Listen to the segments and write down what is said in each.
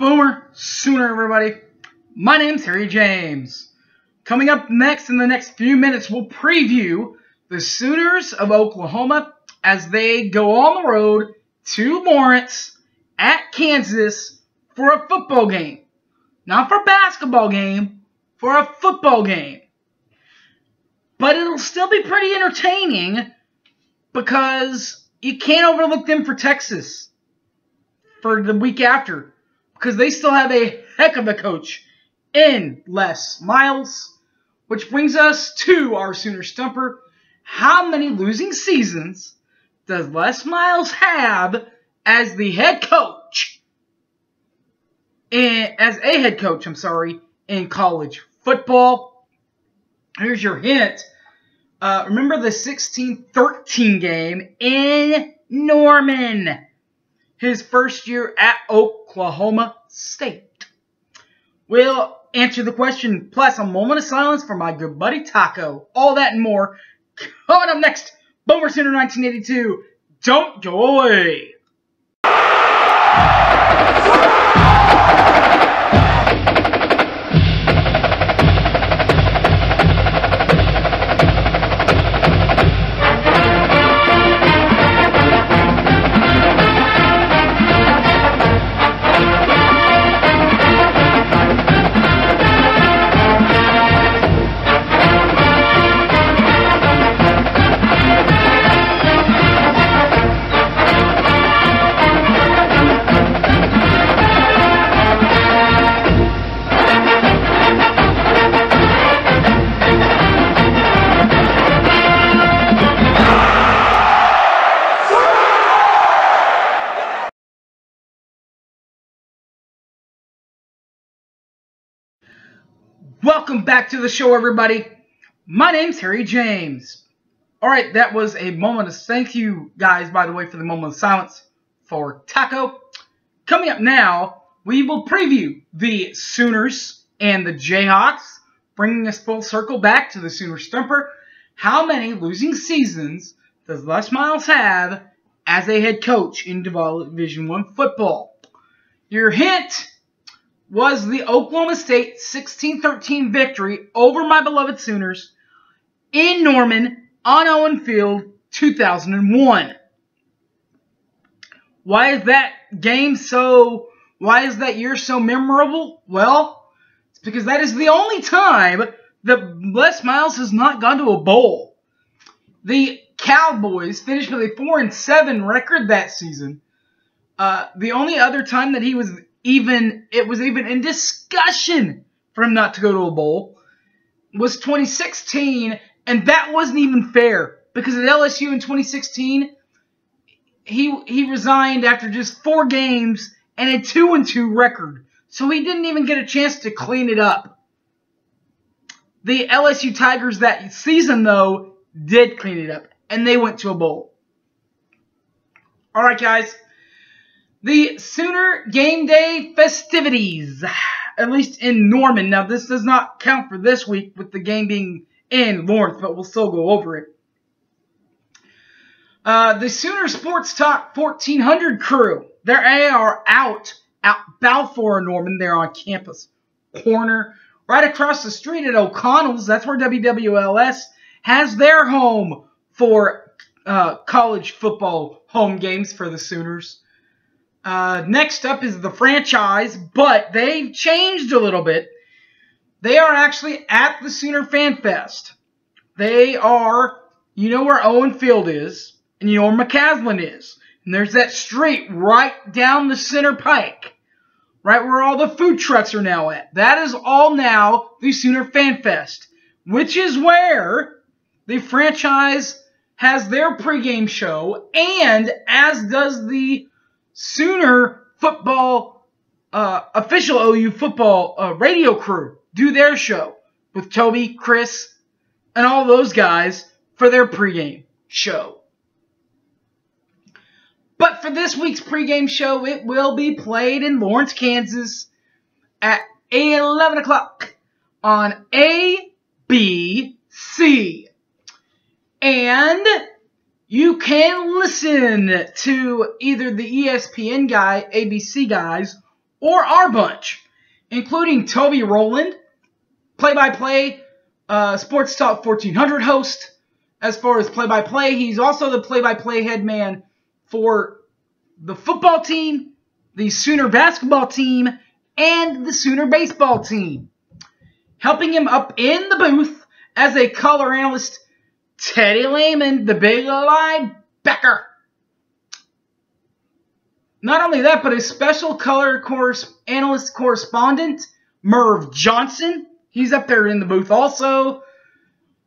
Boomer Sooner, everybody. My name's Harry James. Coming up next in the next few minutes, we'll preview the Sooners of Oklahoma as they go on the road to Lawrence at Kansas for a football game. Not for a basketball game, for a football game. But it'll still be pretty entertaining because you can't overlook them for Texas for the week after, because they still have a heck of a coach in Les Miles. Which brings us to our Sooner Stumper. How many losing seasons does Les Miles have as the head coach? As a head coach, in college football. Here's your hint. Remember the 16-13 game in Norman, his first year at Oklahoma State? We'll answer the question, plus a moment of silence for my good buddy Taco. All that and more coming up next. Boomer Sooner 1982. Don't go away. Welcome back to the show, everybody. My name's Harry James. Alright, that was a moment of thank you, guys, by the way, for the moment of silence for Taco. Coming up now, we will preview the Sooners and the Jayhawks, bringing us full circle back to the Sooner Stumper. How many losing seasons does Les Miles have as a head coach in Division I football? Your hint was the Oklahoma State 16-13 victory over my beloved Sooners in Norman on Owen Field 2001. Why is that year so memorable? Well, it's because that is the only time that Les Miles has not gone to a bowl. The Cowboys finished with a 4-7 record that season. The only other time that it was even in discussion for him not to go to a bowl was 2016, and that wasn't even fair because at LSU in 2016 he resigned after just 4 games and a 2-2 record, so he didn't even get a chance to clean it up. The LSU Tigers that season, though, did clean it up, and they went to a bowl. All right, guys. The Sooner Game Day festivities, at least in Norman. Now, this does not count for this week with the game being in Lawrence, but we'll still go over it. The Sooner Sports Talk 1400 crew, they are out Balfour, Norman. They're on campus corner, right across the street at O'Connell's. That's where WWLS has their home for college football home games for the Sooners. Next up is the franchise, but they've changed a little bit. They are actually at the Sooner Fan Fest. They are, you know where Owen Field is, and you know where McCaslin is. And there's that street right down the center pike, right where all the food trucks are now at. That is all now the Sooner Fan Fest, which is where the franchise has their pregame show, and as does the Sooner football, official OU football radio crew do their show with Toby, Chris, and all those guys for their pregame show. But for this week's pregame show, it will be played in Lawrence, Kansas at 11 o'clock on ABC. And you can listen to either the ESPN guy, ABC guys, or our bunch, including Toby Rowland, play-by-play Sports Talk 1400 host. As far as play-by-play, he's also the play-by-play head man for the football team, the Sooner basketball team, and the Sooner baseball team. Helping him up in the booth as a color analyst, Teddy Lehman, the big linebacker. Not only that, but a special color analyst correspondent, Merv Johnson. He's up there in the booth also.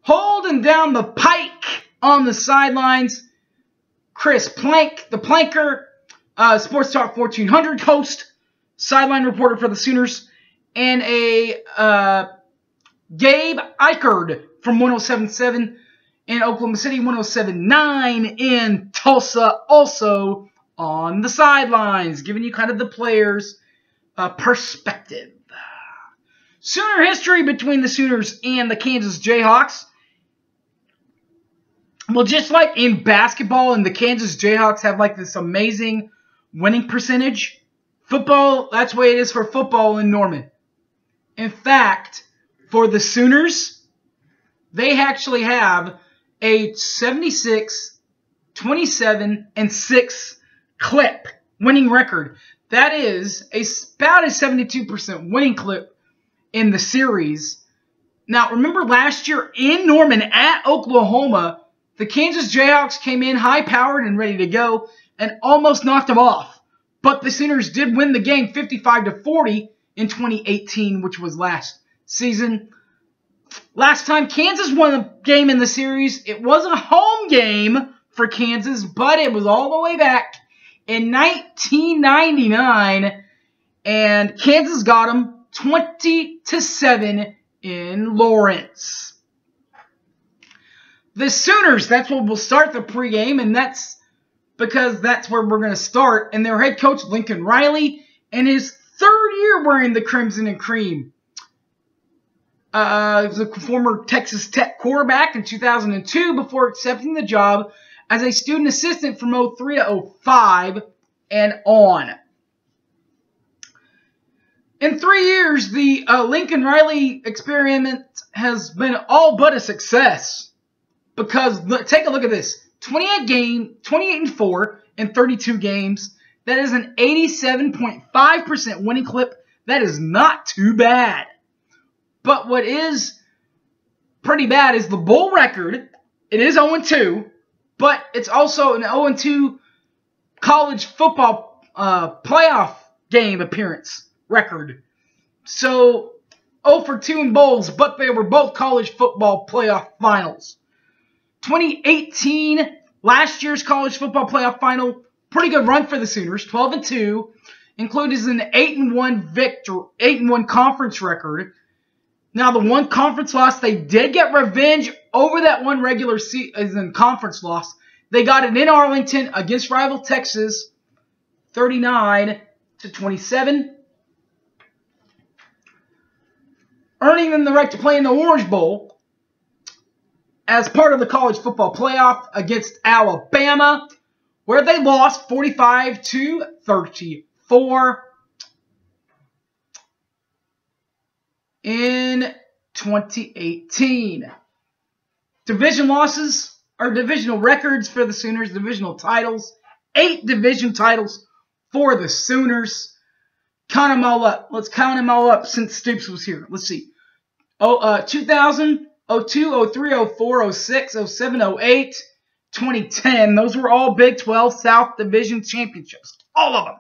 Holding down the pike on the sidelines, Chris Plank, the Planker, Sports Talk 1400 host, sideline reporter for the Sooners, and a Gabe Eichard from 107.7 in Oklahoma City, 107.9 in Tulsa, also on the sidelines, giving you kind of the players' perspective. Sooner history between the Sooners and the Kansas Jayhawks. Well, just like in basketball, and the Kansas Jayhawks have like this amazing winning percentage. Football, that's the way it is for football in Norman. In fact, for the Sooners, they actually have a 76, 27, and 6 clip winning record. That is about a 72% winning clip in the series. Now, remember last year in Norman at Oklahoma, the Kansas Jayhawks came in high-powered and ready to go and almost knocked them off. But the Sooners did win the game 55-40 in 2018, which was last season. Last time Kansas won a game in the series, it was a home game for Kansas, but it was all the way back in 1999, and Kansas got them 20-7 in Lawrence. The Sooners, that's where we'll start the pregame, and that's because that's where we're going to start. And their head coach, Lincoln Riley, in his 3rd year wearing the Crimson and Cream. He was a former Texas Tech quarterback in 2002 before accepting the job as a student assistant from 03 to 05 and on. In 3 years, the Lincoln Riley experiment has been all but a success. Because take a look at this. 28-4 in 32 games. That is an 87.5% winning clip. That is not too bad. But what is pretty bad is the bowl record. It is 0-2, but it's also an 0-2 college football playoff game appearance record. So 0-2 in bowls, but they were both college football playoff finals. 2018, last year's college football playoff final, pretty good run for the Sooners, 12-2, included an 8-1 conference record. Now, the one conference loss, they did get revenge over that one regular season conference loss. They got it in Arlington against rival Texas, 39-27, earning them the right to play in the Orange Bowl as part of the college football playoff against Alabama, where they lost 45-34 in 2018. Division losses are divisional records for the Sooners, divisional titles, 8 division titles for the Sooners. Count them all up. Let's count them all up since Stoops was here. Let's see. 2000, 02, 03, 04, 06, 07, 08, 2010. Those were all Big 12 South Division championships. All of them.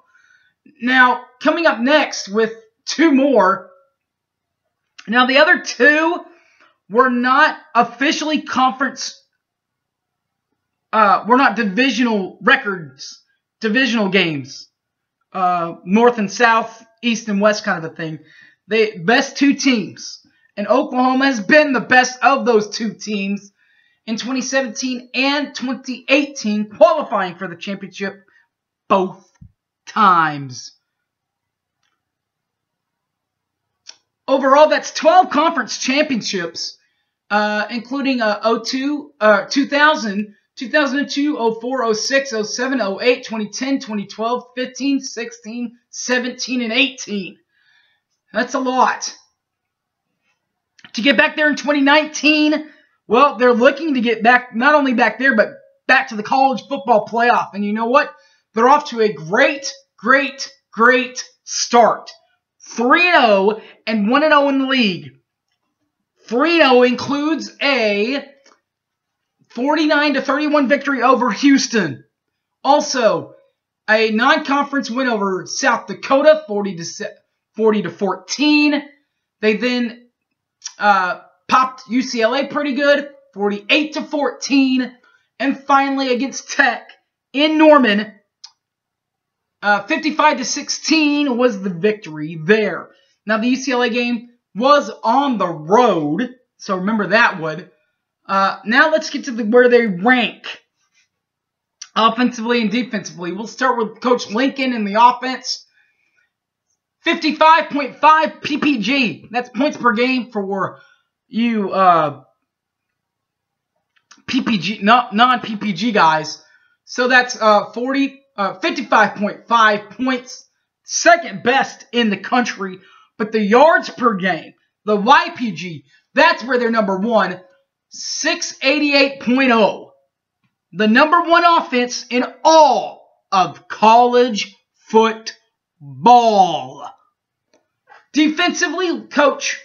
Now, coming up next with 2 more. Now, the other 2 were not officially conference, were not divisional records, divisional games. North and South, East and West kind of a thing. The best 2 teams. And Oklahoma has been the best of those 2 teams in 2017 and 2018, qualifying for the championship both times. Overall, that's 12 conference championships, including 2000, 2002, 04, 06, 07, 08, 2010, 2012, 15, 16, 17, and 18. That's a lot. To get back there in 2019, well, they're looking to get back, not only back there, but back to the college football playoff. And you know what? They're off to a great start. 3-0 and 1-0 in the league. 3-0 includes a 49-31 victory over Houston. Also, a non-conference win over South Dakota, 40-14. They then popped UCLA pretty good, 48-14. And finally, against Tech in Norman, 55-16 was the victory there. Now, the UCLA game was on the road, so remember that one. Now let's get to where they rank offensively and defensively. We'll start with Coach Lincoln in the offense. 55.5 PPG. That's points per game for you PPG, non-PPG guys. So that's 55.5 points, second best in the country. But the yards per game, the YPG, that's where they're number one, 688.0. The number one offense in all of college football. Defensively, Coach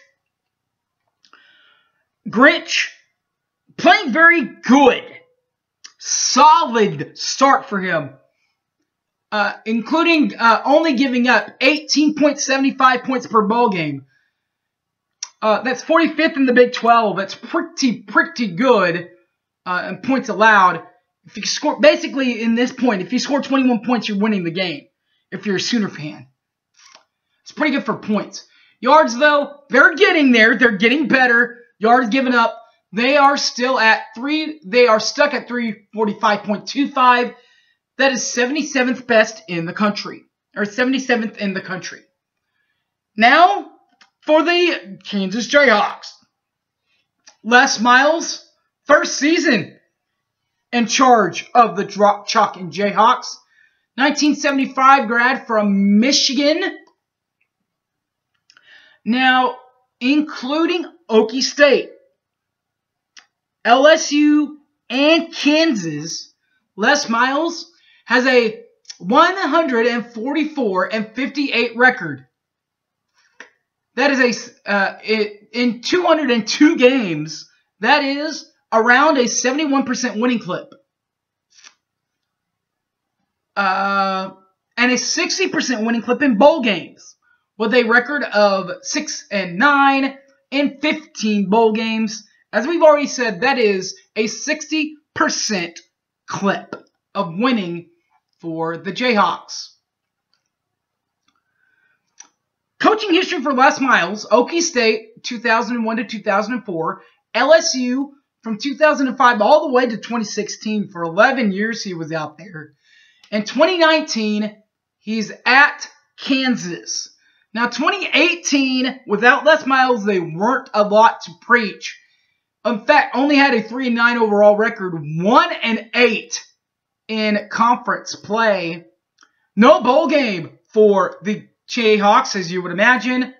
Grinch playing very good. Solid start for him. Including only giving up 18.75 points per ball game. That's 45th in the Big 12. That's pretty good in points allowed. If you score, basically in this point, if you score 21 points, you're winning the game. If you're a Sooner fan, it's pretty good for points. Yards, though, they're getting there. They're getting better. Yards given up, they are still at They are stuck at 345.25. That is 77th best in the country, or 77th in the country. Now, for the Kansas Jayhawks. Les Miles, first season in charge of the Drop Chalking Jayhawks. 1975 grad from Michigan. Now, including Okie State, LSU, and Kansas, Les Miles has a 144-58 record. That is in 202 games. That is around a 71% winning clip. And a 60% winning clip in bowl games, with a record of 6-9 in 15 bowl games. As we've already said, that is a 60% clip of winning for the Jayhawks. Coaching history for Les Miles: Okie State 2001 to 2004, LSU from 2005 all the way to 2016. For 11 years he was out there. In 2019, he's at Kansas. Now, 2018, without Les Miles, they weren't a lot to preach. In fact, only had a 3-9 overall record, 1-8 in conference play. No bowl game for the Jayhawks, as you would imagine.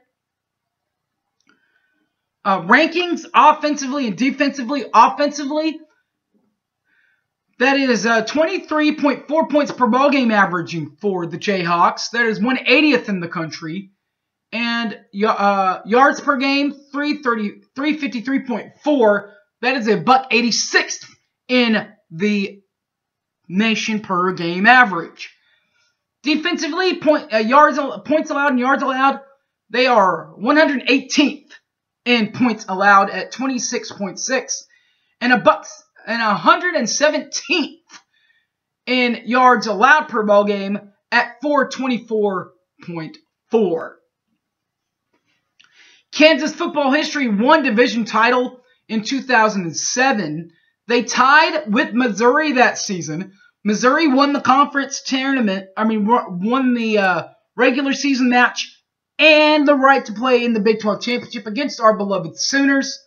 Rankings, offensively and defensively. Offensively, that is 23.4 points per ball game averaging for the Jayhawks. That is 180th in the country. And yards per game, 353.4. That is a $186th in the nation per game average. Defensively, points allowed and yards allowed, they are 118th in points allowed at 26.6, and 117th in yards allowed per ball game at 424.4. Kansas football history: one division title in 2007. They tied with Missouri that season. Missouri won the conference tournament. Won the regular season match and the right to play in the Big 12 championship against our beloved Sooners.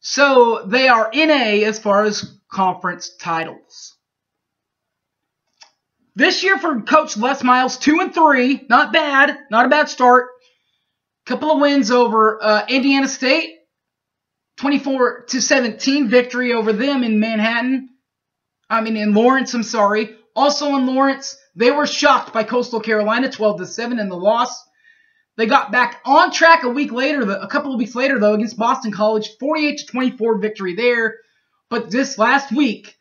So they are NA as far as conference titles. This year for Coach Les Miles, 2-3, not bad, not a bad start. Couple of wins over Indiana State, 24-17 victory over them in in Lawrence, I'm sorry. Also in Lawrence, they were shocked by Coastal Carolina, 12-7 in the loss. They got back on track a couple of weeks later, though, against Boston College, 48-24 victory there. But this last week,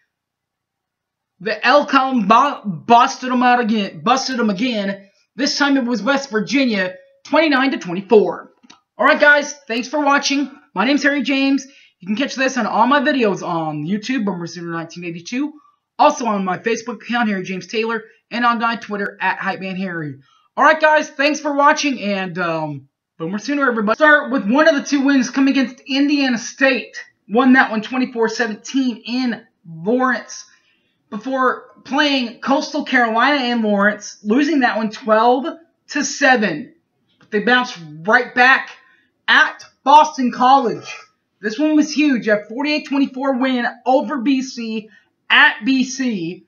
the Elcom busted them again. This time it was West Virginia, 29-24. Alright guys, thanks for watching. My name's Harry James. You can catch this on all my videos on YouTube, BoomerSooner1982. Also on my Facebook account, Harry James Taylor, and on my Twitter, @HypeManHarry. Alright guys, thanks for watching, and Boomer Sooner everybody. Start with one of the two wins coming against Indiana State. Won that one 24-17 in Lawrence. Before playing Coastal Carolina and Lawrence, losing that one 12-7. But they bounced right back at Boston College. This one was huge. A 48-24 win over BC at BC.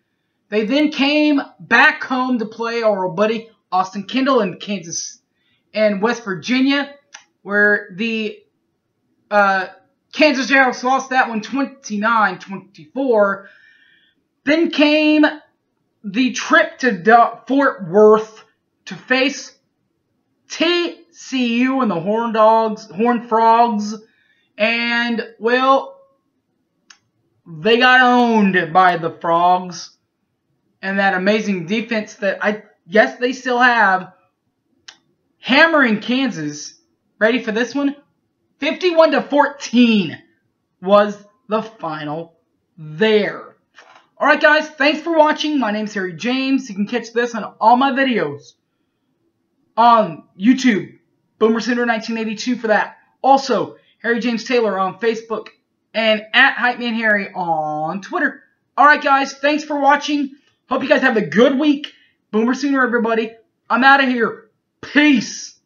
They then came back home to play our old buddy Austin Kendall in Kansas and West Virginia, where the Kansas Jayhawks lost that one 29-24. Then came the trip to Fort Worth to face TCU and the Horned Frogs. And, well, they got owned by the Frogs. And that amazing defense that I guess they still have. Hammering Kansas. Ready for this one? 51-14 was the final there. Alright guys, thanks for watching. My name's Harry James. You can catch this on all my videos on YouTube. BoomerSooner1982 for that. Also, Harry James Taylor on Facebook and @HypeManHarry on Twitter. Alright guys, thanks for watching. Hope you guys have a good week. Boomer Sooner everybody. I'm out of here. Peace.